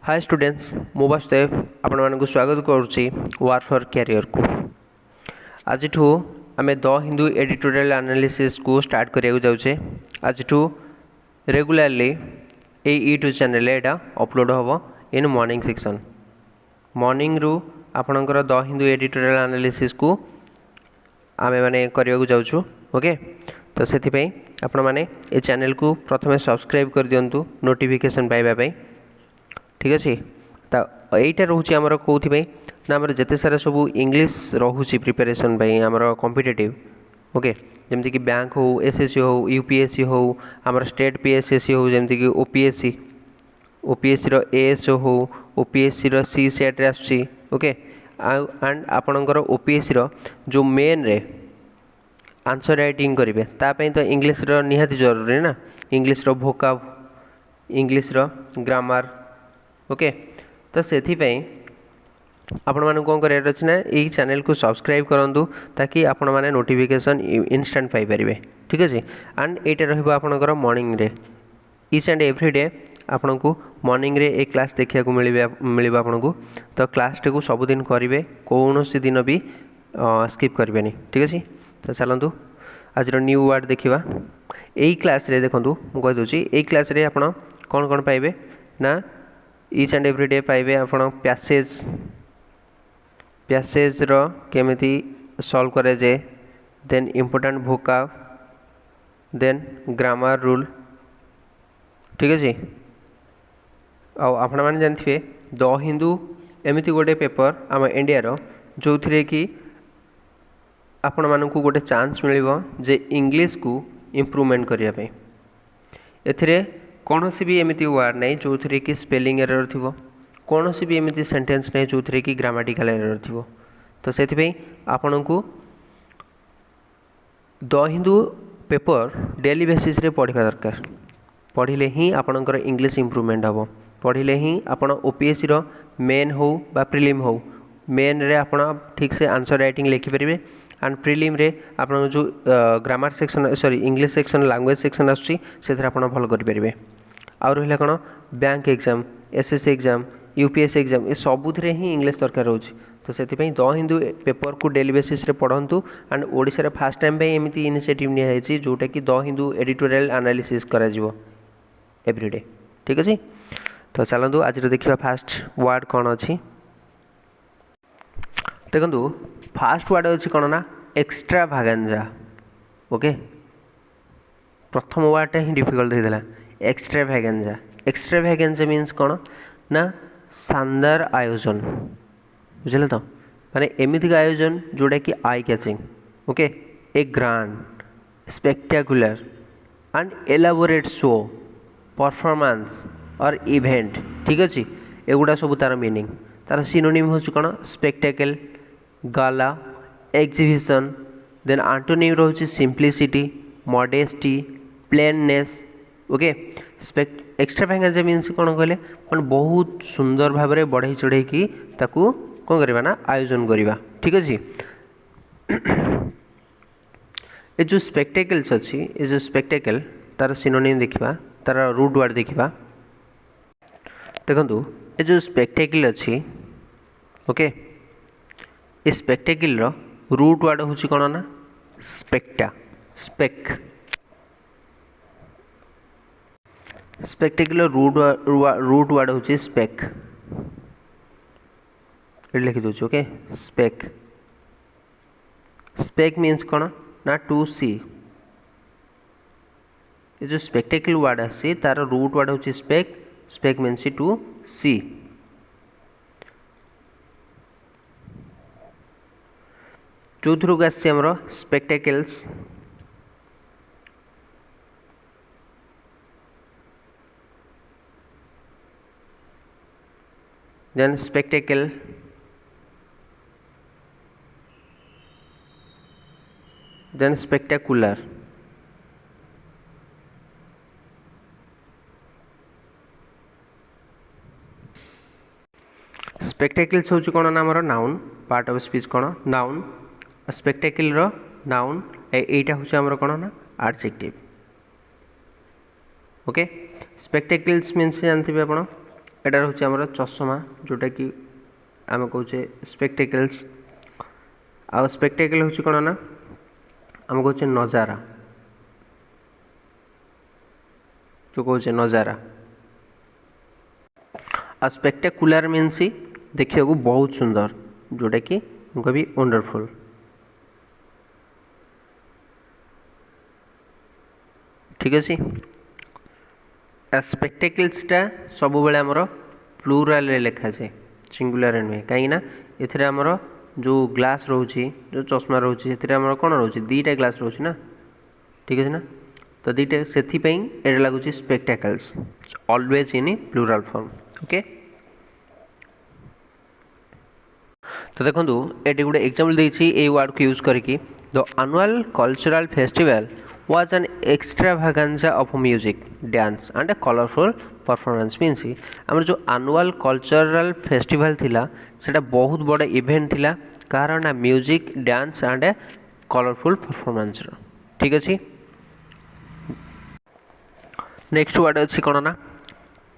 Hi students मु वासुदेव आपण मानक स्वागत करुच्ची वार फॉर कैरियर को। आज आम द हिंदू एडिटोरियल एनालिसिस को स्टार्ट करिया जाऊे। आज रेगुलरली यूट्यूब चैनल एटा अपलोड हम इन मॉर्निंग सेक्शन। मॉर्निंग रु आपणकर द हिंदू एडिटोरियल एनालिसिस को आमे माने करिया जाऊँ। ओके, तो से आपण माने ए चैनल को प्रथम सब्सक्राइब कर दिंतु नोटिफिकेशन पाइबा। ठीक अच्छे, तो यहीटा रोचे आमर कौन ना आमर जिते सारा सब इंग्लीश रोचे प्रिपेरेसन आमर कॉम्पिटिटिव। ओके, जमती कि बैंक हो, एसएससी हो, यूपीएससी हो, आमर स्टेट पीएसएससी हो, जमती कि ओपीएससी रो एएस हो, ओपीएससी रो सी सेट रे आसुची। ओके, एंड आपणकर ओपीएससी रो जो मेन रे आंसर राइटिंग करेंगे तापाई तो इंग्लीश रो निहाती जरूरी ना। इंग्लीश रो भोकाब, इंग्लीश रो ग्रामर। ओके, तो से आपण माने कौन करार अच्छे ना यही चैनल को सब्सक्राइब करूँ ताकि आपण माने नोटिफिकेशन इंस्टेंट पाई पारे। ठीक अच्छे, एंड यहाँ रहा मॉर्निंग रे ईच एंड एवरी डे आपन को मॉर्निंग रे एक क्लास देखा मिल आपन को। तो क्लास टी को सबुदिन करेंगे, कौन सी दिन भी स्किप करेंगे। ठीक अच्छे, तो चलतु आज न्यू वर्ड देखा। यही क्लास रे देखो मुझे कहीदे यही क्लास रे आपन कौन कौन पाइबे ना ईच एंड एवरी डे पाइबे आपन पैसेज रो केमिति सॉल्व करे जे, then important vocab, then grammar rule. ठीक अच्छे, आपण मैंने जानते द हिंदू एमती गोटे पेपर आम इंडिया रो जो थी कि आपण मानक गोटे चांस मिल जे इंग्लीश को इम्प्रूवमेंट करने। एथिरे कौन सी भी एमती वर्ड नहीं जो थी कि स्पेलिंग एरर थी, कौन सी भी एमती सेंटेंस नहीं जो थी कि ग्रामाटिकल एरर थी। तो से आपण को the Hindu paper daily basis रे पढ़ा दरकार। पढ़िले ही आपणकर इंग्लीश इम्प्रूवमेंट हम। पढ़िले ही आपण ओपीएससी रो मेन हो बा प्रिलिम हो, मेन रे आपण ठीक से आंसर राइटिंग लिखिपारे एंड प्रिलिम रे आपण जो grammar section sorry English section language section आसुची से आपण भल करेंगे। आउ रहा कौन bank exam, SSC exam, UPSC exam, ये सबुथे ही इंग्लीश दरकार हो। तो से द हिंदू पेपर को डेली बेसिस रे पढ़ंतु एंड ओडिशा फास्ट टाइम पे एमती इनिशिएटिव निया जोटा कि द हिंदू एडिटोरियल एनालिसिस करा एवरीडे। ठीक अच्छे, तो चलतु आज देखा फास्ट वर्ड कौन अच्छी। देखो फास्ट वर्ड अच्छी कौन ना एक्सट्राभागांजा। ओके, प्रथम वर्डटा ही डिफिकल्ट होता एक्सट्राभागांजा। एक्सट्राभागांजा मीन्स कौन ना शानदार आयोजन, बुझे तो माने एमती आयोजन जोटा कि eye catching. Okay, A grand spectacular and elaborate show, performance और इवेंट। ठीक अच्छे, एगुड़ा सब तार मीनिंग तार सिनोनिम हो कौन स्पेक्टाकल, गाला, एग्जिबिशन। देन आंटोनिम रोचे simplicity, modesty, plainness. Okay, एक्सट्राभागांजा means कौन कहले कौन बहुत सुंदर भाव में बढ़ई चढ़ई की ताकू कौन करवा ना आयोजन करवा। ठीक अच्छे, ये जो स्पेक्टाकल्स अच्छी ये जो स्पेक्टाकल तार सिनोनिम देखा, तार रूट वर्ड देखा। देखो ये जो स्पेक्टाकल अच्छी, ओके, ये स्पेक्टाकल रूट वर्ड हूँ कौन ना स्पेक्टा, स्पेक। स्पेक्टाकल रूट वर्ड हूँ स्पेक, लिखी दूँ। Okay, spec. स्पेक मीन्स कौन ना टू सी। ये जो स्पेक्टाकल वर्ड आसी तार रूट वर्ड हूँ स्पेक। स्पेक मीन्स टू सी। जो थ्रू आसी आमर स्पेक्टाकल्स, देन स्पेक्टाकल, देन स्पेक्टाकुलर। स्पेक्टाकल्स हूँ कौन ना आमर नाउन, पार्ट ऑफ स्पीच कौन नाउन। स्पेक्टाकल नाउन एटा हूँ आमर कौन ना एडजेक्टिव। ओके, स्पेक्टाकल्स मीन्स जानते आप एटा रोचे आमर चश्मा जोटा कि आम कहे स्पेक्टेकल्स। आ स्पेक्टेकल हूँ कौन ना आम कहे नजारा, जो कहे नजारा। आ स्पेक्टेकुलर मीन्स देखा बहुत सुंदर, जोटा कि कभी वंडरफुल। ठीक अच्छे। स्पेक्टेकल्सटा सब बेले आमर प्लूराल लिखा जाए, सिंगुलर नुहे कहीं ए आमर जो ग्लास रोचे जो चश्मा रोचे से कौन रोचे दीटा ग्लास रोचे ना। ठीक अच्छे ना, तो दीटा से लगुच spectacles always in plural form. Okay, तो देखो ये गोटे एग्जांपल देती वर्ड को यूज करके the annual cultural festival was an extravaganza of music, dance and a colorful performance। Means आम जो एनुअल कल्चरल फेस्टिवल थिला सेटा बहुत बड़ा इवेंट थिला, कार ना music dance and A colourful performance. ठीक अच्छे। नेक्स्ट वर्ड अच्छी कौन ना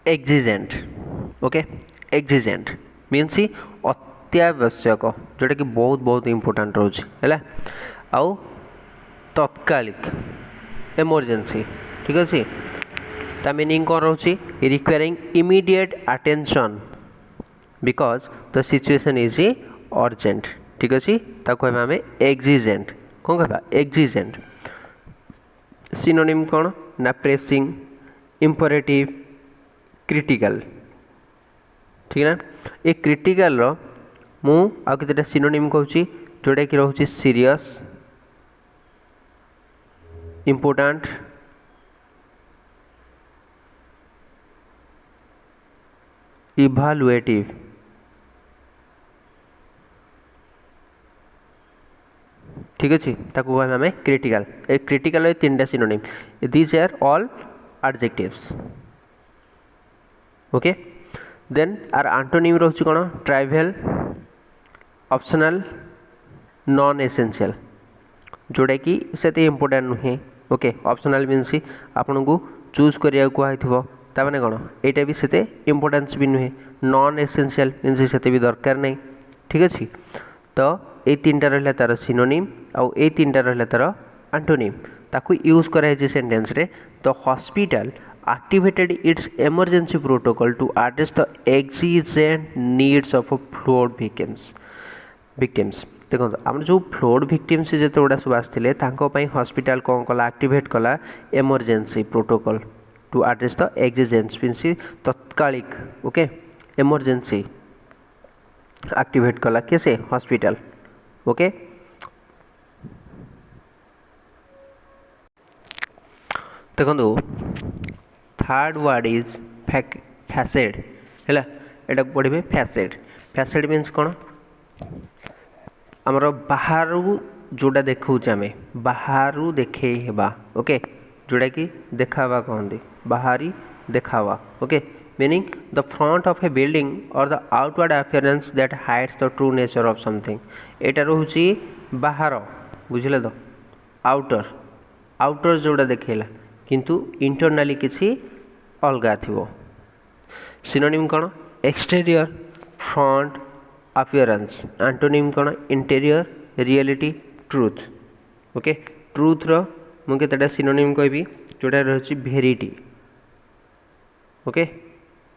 एक्जिजेंट। ओके, एक्जिजेंट मीन्स अत्यावश्यक, जोटा कि बहुत बहुत इंपोर्टेंट रोचे है। आउ तत्कालिक इमरजेंसी। ठीक अच्छे, ता मीनिंग कौन रोचे requiring immediate attention because the situation is urgent. ठीक अच्छे, ताको आम एक्जिजेंट कौन कह एक्जिजेंट। सिनोनिम कौन ना प्रेसिंग, इंपरेटिव, क्रिटिकल। ठीक है ना, ये क्रिटिकल मु आ केतेटा सिनोनिम कहूँ जोटा कि रोचे सीरियस, इम्पोर्टेंट, इभालुएटिव। ठीक अच्छे, ताको आम क्रिटिकल। ए क्रिटिकल तीन synonym, these are all adjectives. Okay, then are antonym रोचे कौन ट्राइवल, ऑप्शनल, नॉन एसेंशियल, जोटा कि से इम्पोर्टेंट नुहे। ओके, ऑप्शनल मीन्स आपन को चूज करिया कहूँ ताने कौन यहाँ भी से इम्पोर्टेंस भी नुहे। नॉन एसेंशियल मीन्स से भी दरकार नहीं। ठीक अच्छे, तो ये तीन टा रहा तार सिनोनिम आउ ये तीन टा रहा तार एंटोनिम, ताकू यूज कराई सेंटेंस रे the hospital activated its emergency protocol to address the exigent needs of flood victims। देखो आम जो फ्लड विक्टिम्स जिते गुड़ा सब आसते हॉस्पिटल कौन कला एक्टिवेट कला emergency protocol to address the exigence means तत्कालिक। ओके, इमरजेंसी एक्टिवेट कला किए से हॉस्पिटल। ओके, देखो थर्ड वर्ड इज फैसेड है, एटा पढ़े फैसेड। फैसेड मीन्स कौन आमर बाहर जोड़ा देखा आम बाहर देखे हेबा। ओके, जोड़ा कि देखावा कहते बाहरी देखावा। Okay, meaning the front of a building और the outward appearance that hides the true nature of something. एटा रोचे बाहर, बुझे तो आउटर, आउटर जोड़ा देखला किंतु इंटरनाली किसी अलगा थी। सिनोनिम कौन एक्सटेरियर, फ्रंट, अपीयरेंस। एंटोनिम कौन interior, reality, truth. Okay, truth रो मुझे केतेटा सिनोनिम कहबी जोटा रही verity. Okay,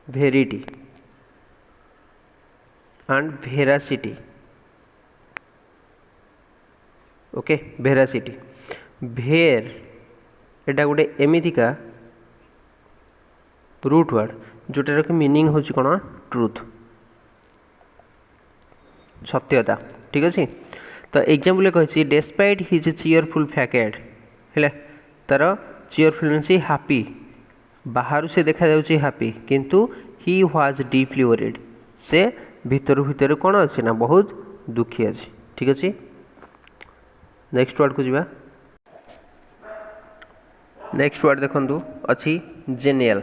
verity and veracity. Okay, veracity ver एटा गोटे एमितिका रूट वर्ड जोटार मीनिंग हूँ कौन ट्रूथ, सत्यता। ठीक अच्छे, तो एग्जाम्पल कही डेस्पाइट हिज चीयरफुल फैकेट है, तार चीयरफुल मीन्स हैप्पी, बाहर से देखा जाउछि हैप्पी किंतु ही वाज डीपली वरीड, से भीतर भीतर कौन अच्छे ना बहुत दुखी अच्छे। ठीक अच्छे, नेक्स्ट वर्ड को जीवा। नेक्स्ट वर्ड देखंतु अच्छी genial.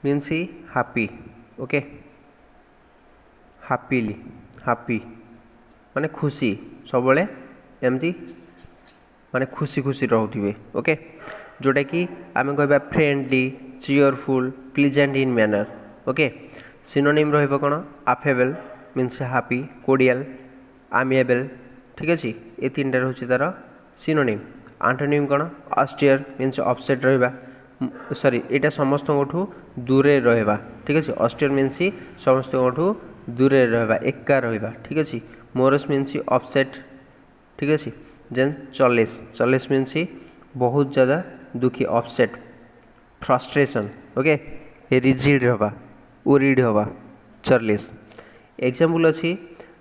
Means happy. Okay, happily, happy माने खुशी, सब एमती माने खुशी खुशी रहउथिबे। ओके, जोटा कि आम कह friendly, cheerful, pleasant in manner. Okay, synonym रहिबो कोन? Affable means happy, cordial, amiable. ठीक अच्छे, ये तीन टार हूँ तार सिनोनिम। आंटोनिम कोन? ऑस्टियर मीन्स अपसेट रहिबा, सॉरी एटा समस्त दूरे रहिबा। ठीक अच्छे, ऑस्टियर मीन्स समस्त दूरे रहिबा, एका रहिबा। ठीक अच्छे, मोरस मीन्स अपसेट। ठीक अच्छे, देन चलेस, चलेस मीन्स बहुत ज़्यादा दुखी, अपसेट, फ्रस्ट्रेशन। ओके, रिजिड हवा, ओरिड हवा, चर्लेस। एग्जाम्पल अच्छी,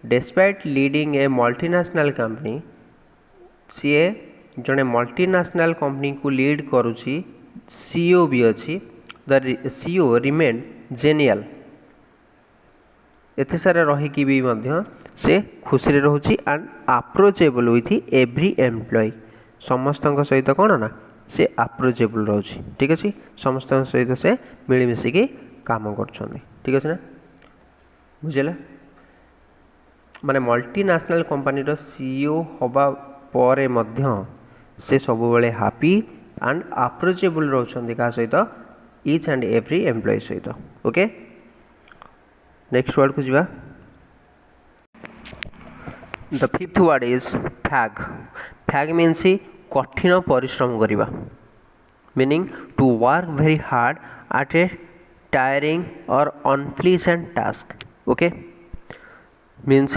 despite leading a multinational company, सी जड़े मल्टीनेशनल कंपनी को लीड करुच्ची, सीईओ भी अच्छी, द सीईओ रिमेन जेनियल। एते सारा रहीकि भी मध्य से खुशी रोचे and approachable with every employee. समस्त सहित कौन ना से अप्रोचेबल रोचे। ठीक अच्छे, समस्त सहित से मिलमिशिकी काम कर। ठीक अच्छे ना, बुझेगा माने मल्टीनेशनल कंपनी सीईओ हवा परे मध्य से सब बेले हैप्पी एंड अप्रोचेबल रोचंदी का सहित ईच एंड एवरी एम्प्लॉय सहित। ओके, नेक्स्ट वर्ड को जीवा। The fifth word is fag. Fag means कठिन परिश्रम करवा, meaning to work very hard at a tiring or unpleasant task. Okay, means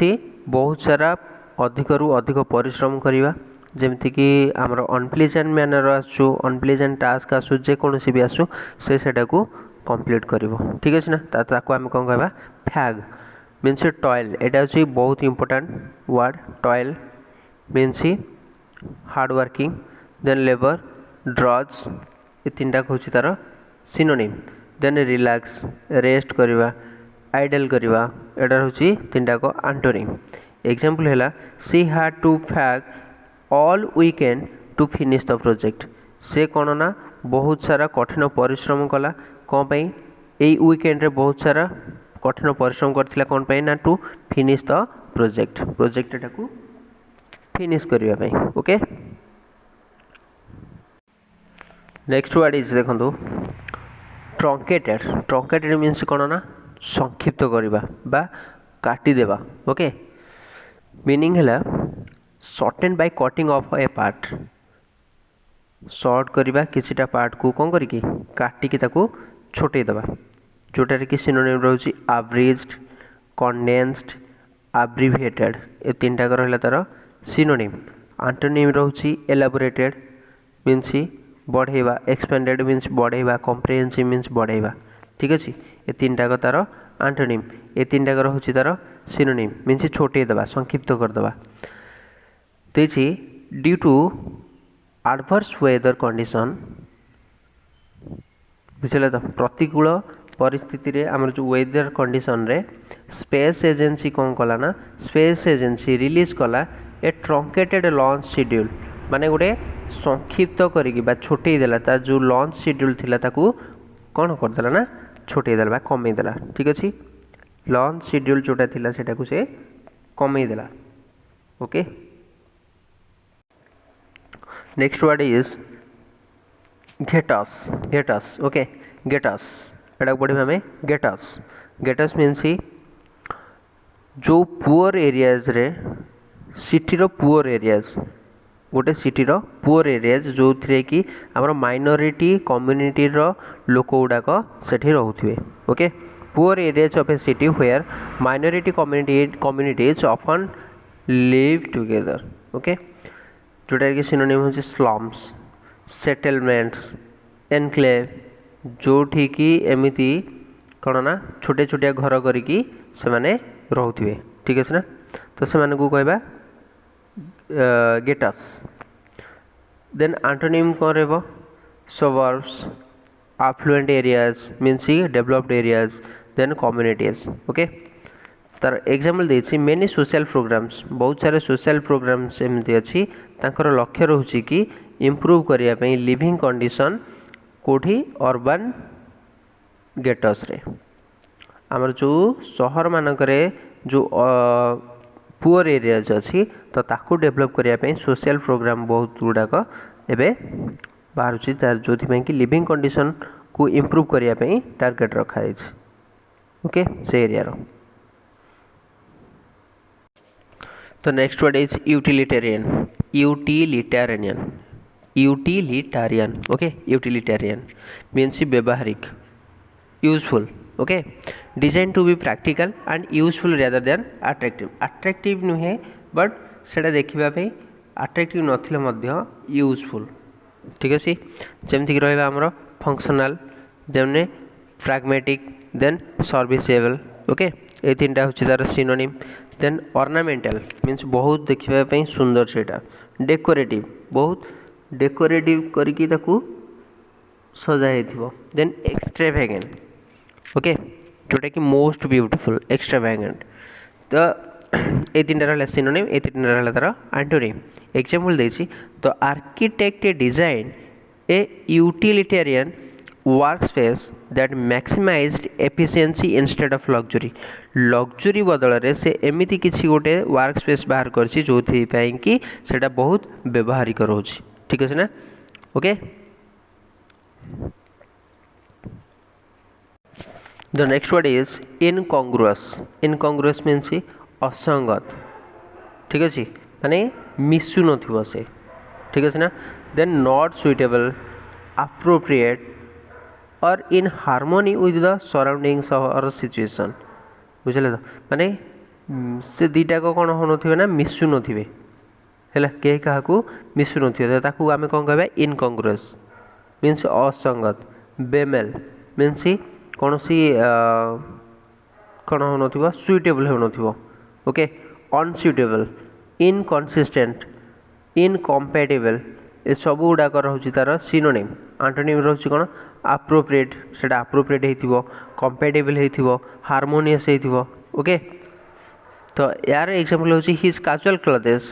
बहुत सारा अधिक रु अधिक परिश्रम करवा, जमीती कि आमर अनप्लीजेंट मैनर आसु, अनप्लीजेंट टास्क आसु, जेकोसी भी आसु सेटा को कंप्लीट कर। ठीक अच्छे ना, ताको आम कौन कह फैग मीन्स टॉयल। एटा हूँ बहुत important word. Toil means hard working, then labour, drudge, ये तीन टाक हूँ तार सिनोनिम। देन रिलैक्स, रेस्ट करवा, आइडल करवा, एटार हूँ तीन टाक आंटोनिम। एग्जाम्पल है she had to fag all weekend to finish the project. से कौन ना बहुत सारा कठिन परिश्रम कला, कौन पाई यही वीकेंड रे बहुत सारा कठिन परिश्रम करथिला, कौन पाई ना to finish the project, project टाकू फिनिश करबा पाई। ओके, नेक्स्ट वर्ड इज देखो ट्रंकेटेड। ट्रंकेटेड मीन्स कौन ना संक्षिप्त करवा बा काटी देवा। ओके, मीनिंग है shorten by cutting off a part. Short करवा किसीटा पार्ट को कौन करिकी काटिकी ताकू छोटे देवा, जोटार कि सिनोनिम रोची एवरेज्ड, कंडेंस्ड, एब्रिविएटेड। ये तीन टाक रहा तार सिनोनिम। आंटोनिम रोची एलाबोरेटेड मीन्स बढ़ेवा, एक्सपेंडेड मीन्स बढ़ेवा, कम्प्रिहेंसिव मीन्स बढ़ेवा। ठीक अच्छे, ये तीन टाक तार आंटोनिम। ये तीन टाक हूँ तार सिनोनिम मीन्स छोटे देवा, संक्षिप्त करदेवा। देखिए due to adverse weather condition, बुझे तो प्रतिकूल परिस्थिति रे आमर जो वेदर कंडीशन रे स्पेस एजेंसी कौन कला ना, स्पेस एजेंसी रिलीज कला ए ट्रंकेटेड लॉन्च शेड्यूल। माने गोटे संक्षिप्त करिकी बा छोटे देला, तार जो लॉन्च शेड्यूल थिला ताकू कौन करदेला ना छोटे देला बा कमई देला। ठीक अच्छे, लॉन्च शेड्यूल जोटा थिला सेटा को से कमई देला। Okay, next word is gates. Gates, okay, gates एटा पढ़े आम गेटस। गेटस मीन्स जो पुअर एरियाज रे सिटीर पुअर एरियाज, गोटे सिटीर पुअर एरियाज जो थे कि आमर माइनॉरिटी कम्युनिटी लोक गुड़ाक सेठी रहउथिबे। Okay, poor areas of a city where minority communities often live together. Okay, जोटा कि सिनोनिम होची स्लम्स, सेटलमेंट्स, एनक्लेव, जोठी कि एमिति कौन ना छोटे छोटिया घर करिकी से माने रहउथिबे। ठीक है ना, तो से माने को कहबा गेटस। देन आंटोनिम कौन रहबो suburbs, affluent areas means developed areas, then communities. Okay, तार एग्जाम्पल देछि मेनी सोशल प्रोग्राम्स, बहुत सारे सोशल प्रोग्राम्स एमती अच्छी तांकर लक्ष्य रोचे कि इम्प्रूव करिया पई लिविंग कंडीशन कोठी अर्बन गेटस रे। आमर जो शहर मानकरे जो पुअर एरियाज अच्छी तो ताकू डेभलप करिया पई सोशल प्रोग्राम बहुत गुड़ाक एबे बाहर जो कि लिविंग कंडीशन को इम्प्रूव करने टार्गेट रखाई। ओके से एरिया तो next word is utilitarian. Utilitarian okay utilitarian means व्यवहारिक useful okay design to be practical and useful rather than attractive. Attractive नुहे बट सेटा देखापी अट्रैक्टिव नथिले मध्य यूजफुल ठीक अच्छे जमीक रहा आमर functional then pragmatic then serviceable okay ये तीन हूँ तार सिनोनिम। देन ऑर्नामेंटल मीन्स बहुत देखापी सुंदर से डेकोरेटिव बहुत डेकोरेटिव करके सजाई थी। देन एक्सट्रावेगेंट ओके जोटा कि मोस्ट ब्यूटीफुल एक्सट्रावेगेंट तो ये तीन रहा सिनोनिम ये तीन रहा तार एंटोनिम। एग्जांपल देछि the architect design a utilitarian workspace that maximized efficiency instead of luxury. Luxury बदल से एमती किसी गोटे वर्कस्पेस बाहर करछि जो कि सेटा बहुत व्यवहारिक रोचे ठीक है ना okay. The next word is incongruous. Incongruous means असंगत ठीक अच्छे माने मिसु नथिबो से ठीक अच्छे ना। देन नॉट सुइटेबल अप्रोप्रिएट और इन हार्मोनी विथ द सराउंडिंग्स और सिचुएशन बुझे तो माने से दीटा को कौन हो ना मिसु नथिबे है कहीं क्या मिसु नथिबे ताकू आमे कौन कहबा इनकंग्रुअस मीन्स असंगत। बेमेल मीन्स कौन सी कौन हो सुइटेबल हो ओके अनसुइटेबल इनकनसिस्टेंट इनकम्पैटिबल ए सब गुड़ाक रोचे तार सिनोनिम। एंटोनिम रोचे कौन अप्रोप्रिएट से अप्रोप्रिएट हो कंपैटिबल हो हार्मोनियस हो ओके। तो यार एग्जांपल होची हिज कैजुअल क्लॉथेस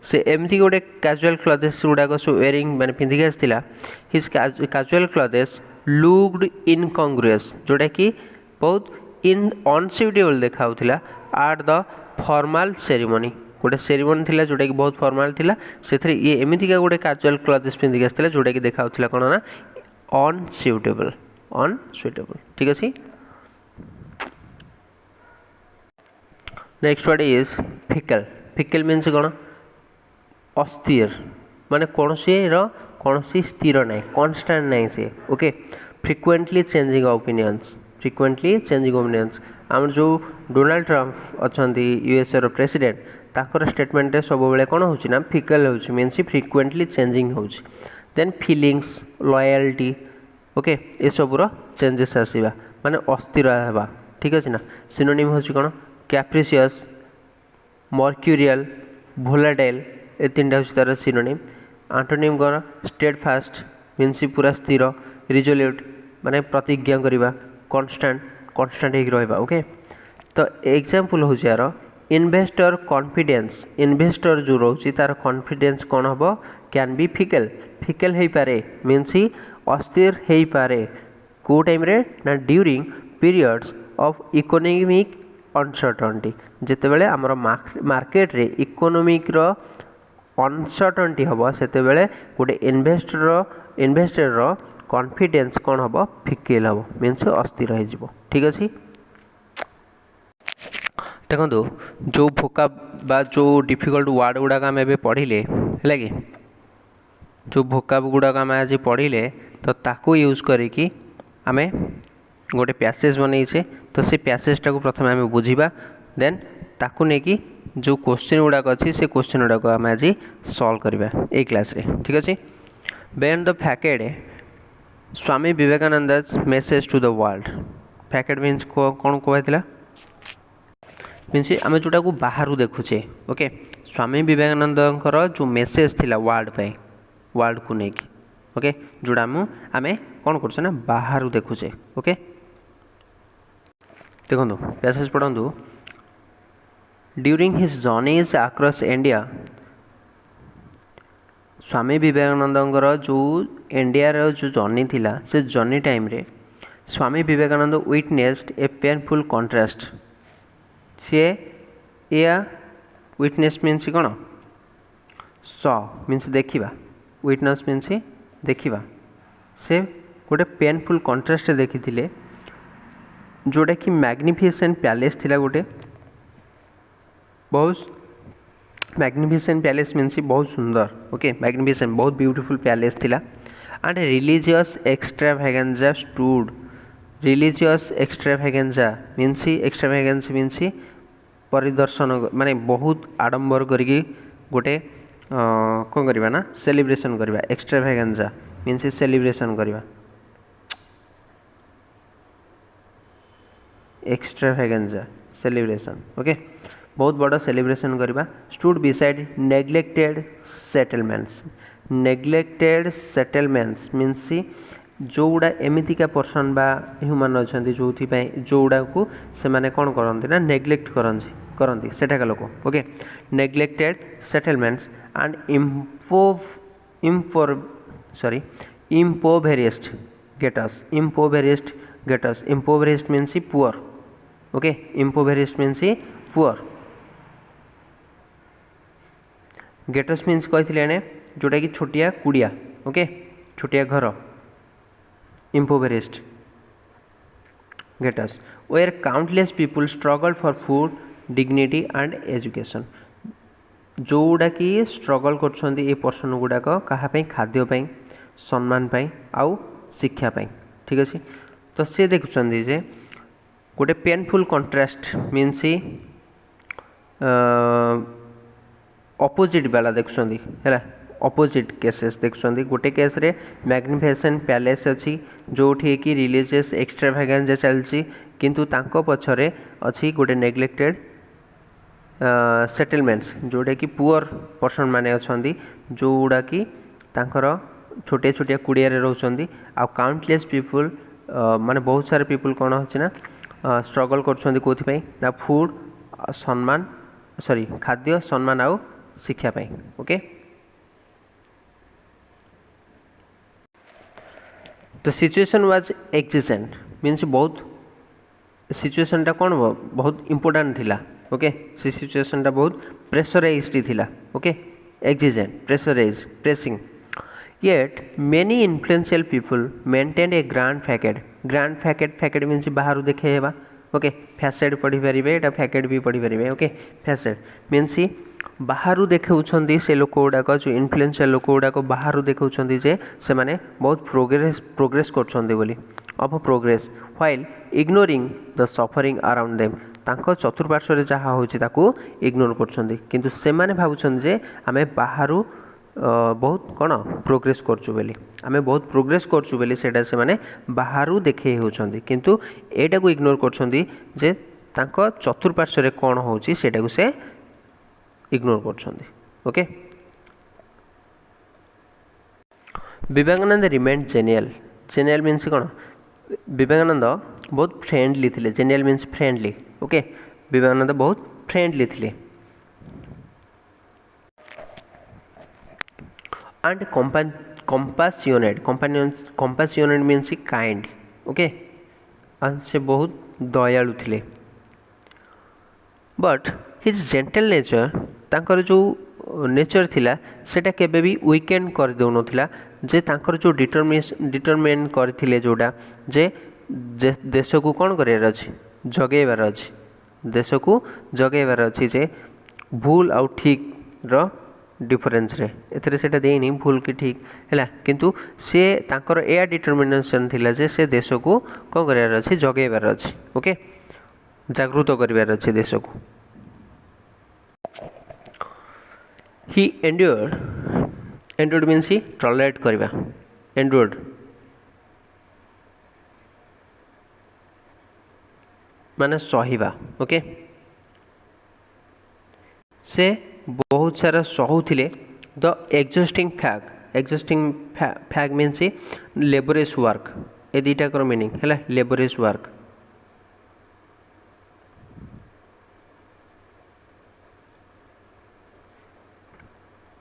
से एमती गोटे कैजुअल क्लॉथेस गुड़ाक सब वेयरिंग माने पिंधिक आसला। His casual clothes looked incongruous जोटा कि बहुत इन अनसुइटेबल देखाउथिला एट द फॉर्मल सेरेमनी। गोटे सेरेमनी थिला जोटा कि बहुत फॉर्मल थिला से ये एमतीका गोटे कैजुअल क्लॉथेस पिंधिक आसला जोटा कि देखाउथिला कौन ना अनसुइटेबल ठीक अच्छे। Next word is fickle. Fickle means कौन अस्थिर माने कौन सी स्थिर ना कन्स्टांट ना से ओके। फ्रिक्वेंटली चेंजिंग ओपिनियंस आम जो डोनाल्ड ट्रम्प अच्छा यूएसए रो प्रेसिडेंट ताकर स्टेटमेंट सब बेले कौन हो फिकल हो मीन्स फ्रिक्वेंटली चेंजिंग हो। देन फीलिंग्स लॉयल्टी ओके ये सबूर चेंजेस आसवा माने अस्थिर है ठीक अच्छे ना। सिनोनिम हो कौन कैप्रिशियस मर्क्यूरियल भोलाटाइल ये तीन हूँ तार सिनोनिम। एंटोनिम कौन स्टेडफास्ट मीन्स पूरा स्थिर रिजोल्यूट माने प्रतिज्ञा करवा कन्स्टांट रहा ओके। तो एग्जांपल हूँ यार इन्वेस्टर कॉन्फिडेंस इन्वेस्टर जो रोचे तार कॉन्फिडेंस कौन हम कैन बी फिकल हो पारे मीन्स अस्थिर हो पारे को टाइम रे ना during periods of economic uncertainty जितेबाला आमर मार्केट रे इकोनॉमिक रो अनसर्टेनिटी हम से गोटे इन्वेस्टर कॉन्फिडेंस कौन हम फिकेल हम मीन्स अस्थिर हो ठीक अच्छे। देखो जो भोका बा जो डिफिकल्ट वर्ड गुड़ाक आम ए पढ़ले है कि जो भोकाब गुड़ाक आम आज पढ़ले तो ताकू यूज करी आम गोटे पैसेज बनईचे तो से पैसेजटा को प्रथम आम बुझा देन ताकू नहीं जो क्वेश्चन गुड़ाक अच्छी से क्वेश्चन गुड़ाक आम आज सॉल्व करवा ए क्लास रे ठीक अच्छे। बेन the facet Swami Vivekananda message to the world. Facet means कौन कहला मीन्स आम जोटा को बाहर देखुचे ओके। स्वामी विवेकानंद जो मेसेज थिला वर्ल्ड को लेकिन ओके जोड़ा आम कौन कर बाहर देखुचे ओके। देखो पैसेज पढ़ु during his journeys across India Swami Vivekananda जो इंडिया जो जर्नी थिला से जर्नी टाइम रे Swami Vivekananda witnessed a painful contrast. See या विटनेस मीन्स कौन सॉ मीन्स देखा विटनेस मीन्स देखा से गोटे पेनफुल कंट्रास्ट देखी जोटा कि मैग्निफिसेंट पैलेस थिला गोटे बहुत मैग्निफिसेंट पैलेस मीन्स बहुत सुंदर ओके मैग्निफिसेंट बहुत ब्यूटीफुल पैलेस थिला and religious extravaganza stood religious extravaganza means extravagancy means परिदर्शन माने बहुत आडंबर करिकी गोटे कौन करवा ना सेलिब्रेशन करवा एक्सट्रावेगेंजा मीन्स सेलिब्रेशन करवा एक्सट्रावेगेंजा सेलिब्रेशन ओके बहुत बड़ा सेलिब्रेशन करवा stood beside neglected settlements means जोड़ा एमितिका पर्सन बा ह्यूमन अच्छा जो जोड़ा को से माने कौन करती ना नेग्लेक्ट करती सेठाका लोक okay neglected settlements and impoverished means poor okay impoverished means poor gates means कही जोटा कि छोटिया कुड़िया ओके छोटिया घर impoverished gates where countless people struggled for food dignity and education जोड़ा कि स्ट्रगल कर पर्सन गुड़ाक क्या खाद्यपाई सम्मान आउ शिक्षापाई ठीक अच्छे तो सी देखुं जे गोटे पेनफुल कंट्रास्ट मीन्स अपोजिट वाला देखुं है अपोजिट केसेस देखुं गोटे केस रे मैग्निफिसेंट पैलेस अच्छी जो कि रिलीजियस एक्सट्रावेगेंजा चलती किंतु तांको पछरे अच्छी गोटे नेग्लेक्टेड सेटलमेंट्स जोटा कि पुअर पर्सन माने अच्छी जोड़ा कि तांकर छोटे छोटिया कुड़िया रोचंदी आ काउंटलेस पीपुल माने बहुत सारे पीपुल कौन होची ना स्ट्रगल करछंदी कोथि ना फूड सम्मान सॉरी खाद्य सम्मान आउ शिक्षा पाई ओके तो सिचुएशन वाज एक्जिजेंट मीन्स बहुत सिचुएशन टा कौन बहुत इंपोर्टेंट थिला ओके से सिचुएशन टा बहुत प्रेशराइज्ड थिला okay exigent pressurize pressing yet many influential people maintain a grand facade means बाहर देखेबा ओके फैसेड पढ़ी पारे एटा फैकेट भी पढ़ी पारे ओके फैसेड मीन्स बाहर देखा से लोक गुड़ाक जो इन्फ्लुएंशियल लोक गुड़ाक बाहर देखा जे से माने बहुत प्रोग्रेस कर of progress while ignoring the suffering around them तांको चतुर्पार्श्व जहाँ होची ताकू इग्नोर करछंदी किंतु से माने भाबुछन जे आमे बाहर बहुत कौन प्रोग्रेस करचु बेली आमे बहुत प्रोग्रेस करचु बेली सेटा से माने बाहर देखे होछंदी किंतु एटा को इग्नोर करछंदी जे तांको चतुर्पार्श्व रे कौन होची सेटा को से इग्नोर करछंदी okay Vivekananda remained genial means कौन विवेकानंद बहुत फ्रेंडली थिले genial means friendly okay Vivekananda बहुत फ्रेंडली थिले and compassionate means kind okay and से बहुत दयालु थिले बट हिज जेंटल नेचर तांकर जो नेचर थिला सेटा केबे भी वीकेंड कर दउ नथिला जे तांकर जो डिटरमिन करथिले जोटा जे देश को कौन करार अच्छी जगेबार अच्छी देश को जगेबार अच्छी जे भूल आउ ठीक रो डिफरेंस रे एथरे सेटा देनी भूल कि ठीक है किंतु से तांकर एया डिटरमिनेशन थिला जे से देश को कौन करार अच्छी जगेबार अच्छी ओके जागृत करिवार अच्छी देश को he endured means he tolerate करवा एंड्योर्ड माने सहिबा ओके से बहुत सारा सहुथिले the existing fag means laborious work ए दुईटा कर मीनिंग है लेबोरियस वर्क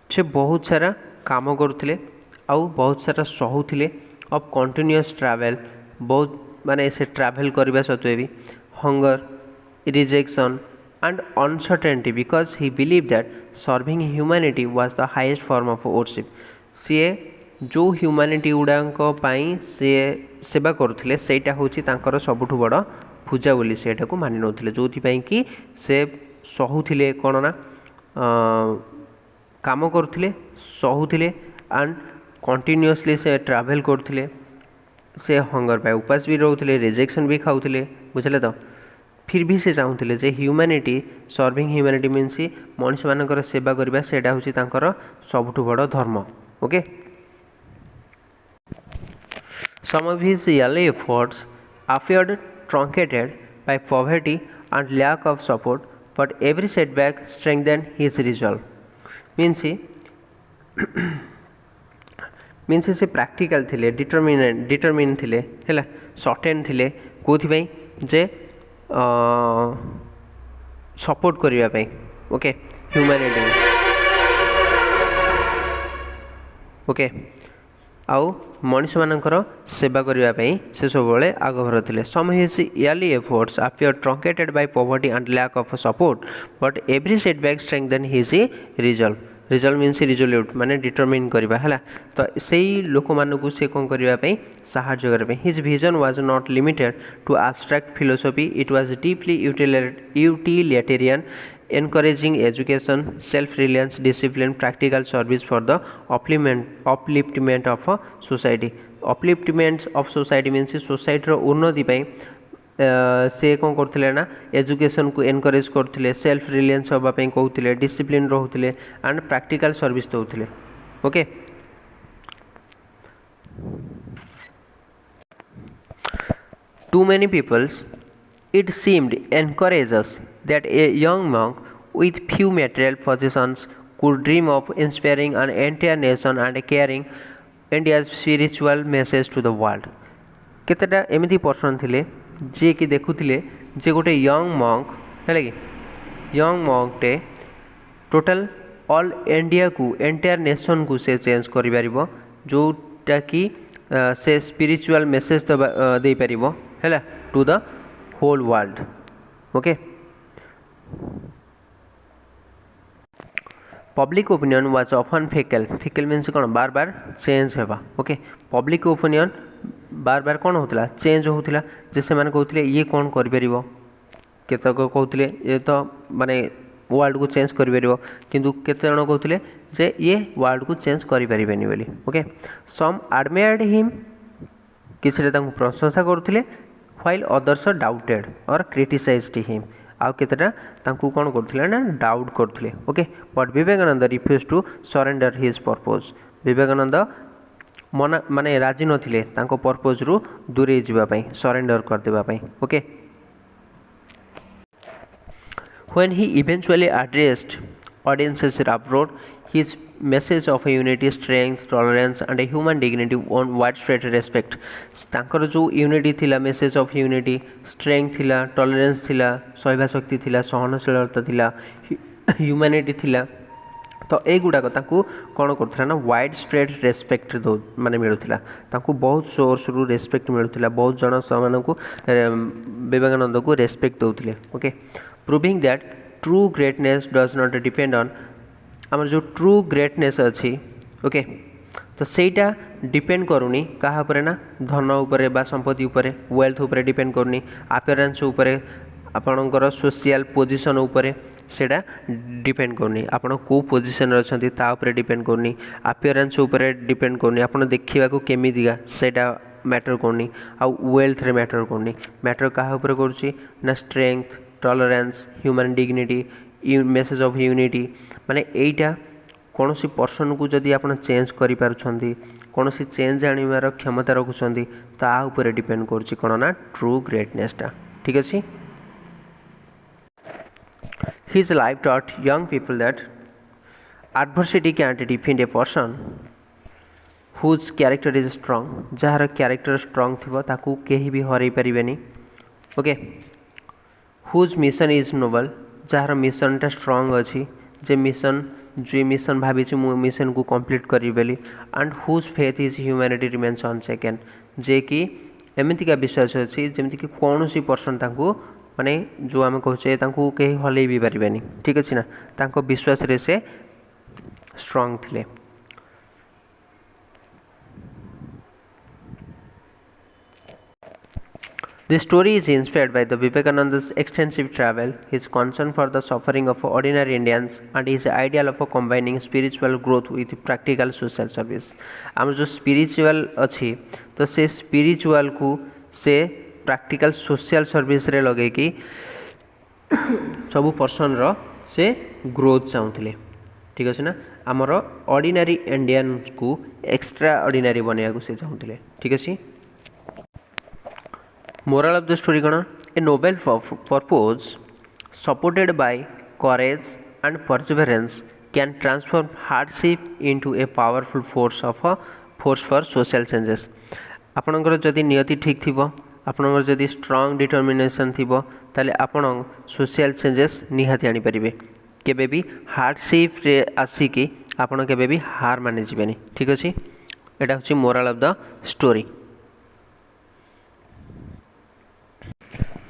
से बहुत सारा काम करुले आउ बहुत सारा सहुथिले ऑफ कंटिन्यूअस ट्रैवल बहुत माने से ट्रैवल करबा सत्वे भी hunger rejection and uncertainty because he believed that serving humanity was the highest form of worship सी जो ह्यूमानिटी गुड़ाक से सेवा करुले सेटा हूँ तांकर सबुठ बड़ पूजा बोली सेटा को मानि नौथिले जो कि से सहुथिले कौन ना काम करुले सहुथिले एंड कंटिन्यूअसली से ट्रैवल करथिले से हंगर पाए उपास भी रोते रिजेक्शन भी खाऊले बुझे तो फिर भी से चाहूले जे ह्यूमानिटी सर्विंग ह्यूमानिटी मीन्स मनुष्य मानकर सेवा करबा सेटा होची तांकर सबुठ बड़ धर्म okay some of his early efforts appeared truncated by poverty and lack of support but every setback strengthened his resolve means से प्रैक्टिकल थिले डिटरमिन थिले हैला सर्टेन थिले कोथि पई जे सपोर्ट करिया पई ओके ह्यूमैनिटी ओके आउ मनुष्य मानकर सेवा करिया पई से सब बेले आगभर थिले some his early efforts appear truncated by poverty and lack of support but every setback strengthen his resolve means resolute माने डिटरमिन करबा हला तो सेही लोक मानकु से कोन करबा पई सहाय्य करबा his vision was not limited to abstract philosophy it was deeply utilitarian encouraging education self reliance discipline practical service for the upliftment of a society upliftment of society means society रो उन्नति पई से कौन करथिले ना एजुकेशन को encourage करथिले self reliance होबा पई कहउथिले डिसिप्लिन रहउथिले एंड प्रैक्टिकल सर्विस दउथिले okay too many peoples it seemed encourages that a young monk with few material possessions could dream of inspiring an entire nation and carrying India's spiritual message to the world. केतेटा एमिति person थिले जे कि देखुथिले जे गोटे young monk है कि young monk टे total all India को entire nation को से चेंज करि परिबो जोटा कि से स्पिरिचुअल मेसेज दे परिबो हैला to the whole world okay public opinion was often fickle means कौन बार बार चेंज होगा ओके पब्लिक ओपिनियन बार बार कौन होता चेंज होता जे से माने कहते ये कौन कर केतक कहते ये तो माने वर्ल्ड को चेंज कर किंतु केते जण कहते जे ये वर्ल्ड को चेंज करें बोली ओके सम एडमायर्ड हिम किसी प्रशंसा करते व्हाइल अदर्स डाउटेड और क्रिटिसाइज्ड हिम आउ केतेटा तांकु कोन करथिले ना डाउट करथिले okay but Vivekananda refuse to surrender his purpose Vivekananda मना माने राजी नथिले तांको पर्पज रु दूरे जिबा पई सरेंडर कर देबा पई okay when he eventually addressed audiences abroad his message of a unity strength tolerance and a human dignity won widespread respect तांकर जो यूनिटी थिला मेसेज ऑफ यूनिटी स्ट्रेंथ थिला टॉलरेंस थिला सहवा शक्ति थिला सहनशीलता थिला ह्यूमैनिटी थिला तो ए गुडाक ताकू कोन करथला ना वाइड स्प्रेड रेस्पेक्ट दो माने मिलुथिला ताकू बहुत सोर्स रु रेस्पेक्ट मिलुथिला बहुत जन समान को विवेकानंद को रेस्पेक्ट दउथिले okay proving that true greatness does not depend on आमर जो ट्रू ग्रेटनेस अच्छी ओके तो सेटा डिपेंड करूनी कहा उपरे ना धन उपरे बा संपत्ति उपरे वेल्थ उपरे डिपेंड करूनी अपीयरेंस उपरे आपणकर सोशल पोजीशन उपरे सेटा डिपेंड करूनी आपण को पोजीशन अछंती ता उपरे डिपेंड करूनी अपीयरेंस उपरे डिपेंड करूनी आपण देखिबा को केमिदिगा सेटा मैटर करूनी आ वेल्थ रे मैटर करूनी मैटर कहा उपरे करूची ना strength tolerance human dignity message of unity माने एटा कौन सी पर्सन को जदि आप चेंज करि पारुछंती कौन सी चेंज आनिबार क्षमता रखुछंती ता ऊपर डिपेंड करछि कोन ना ट्रू ग्रेटनेस टा ठीक अछि his life taught young people that adversity can't defeat a person whose character is strong जार कैरेक्टर स्ट्रांग थिबो ताकू केही भी हरै परिबेनी okay whose mission is noble जार मिशन टा स्ट्रांग अछि जे मिशन भावी मु मिशन को कंप्लीट करी बेली and whose faith is humanity remains unshaken जे कि एमतीका विश्वास अच्छी जमती कि कौन सी पर्सन तांको माने जो आम कहे तांको कहीं हल्ई भी पारिबेनी ठीक अच्छे ना तांको विश्वास रे से स्ट्रांग थिले The story is inspired by the Vivekananda's extensive travel, his concern for the suffering of ordinary Indians, and his ideal of combining spiritual growth with practical social service. आम जो spiritual अच्छी तो से spiritual को से practical social service रे लगे कि सबू पर्सन रो से ग्रोथ चाहूले ठीक अच्छे ना आमर ऑर्डिनरी इंडियन को एक्स्ट्रा ऑर्डिनरी बनवाक से चाहूले ठीक अच्छे मोरल ऑफ द स्टोरी कौन a noble purpose supported by courage and perseverance can transform hardship into a powerful force for social changes आपणकर जदि नियति ठीक थी आपणकर जदि स्ट्रांग डिटर्मिनेशन थी ताले आपण सोशल चेंजेस निहाती आनी परिबे केबे भी हार्डशिप रे आसिकी आपण केबे भी हार मानि जिबेनी ठीक अछि एटा होची मोरल ऑफ द स्टोरी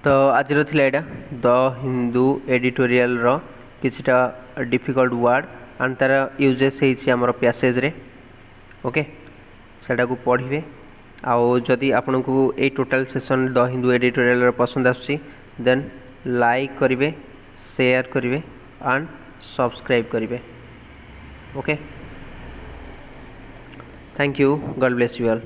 तो आज थिला एटा द हिंदू एडिटोरियल रो किछटा डिफिकल्ट वर्ड एंड तार यूजेस हेछि हमर पैसेज रे ओके सेटा को पढिबे आउ जदि आपन को a total session the Hindu editorial रो पसंद आछि देन लाइक करिवे शेयर करिवे एंड सब्सक्राइब करिवे okay thank you God bless you all.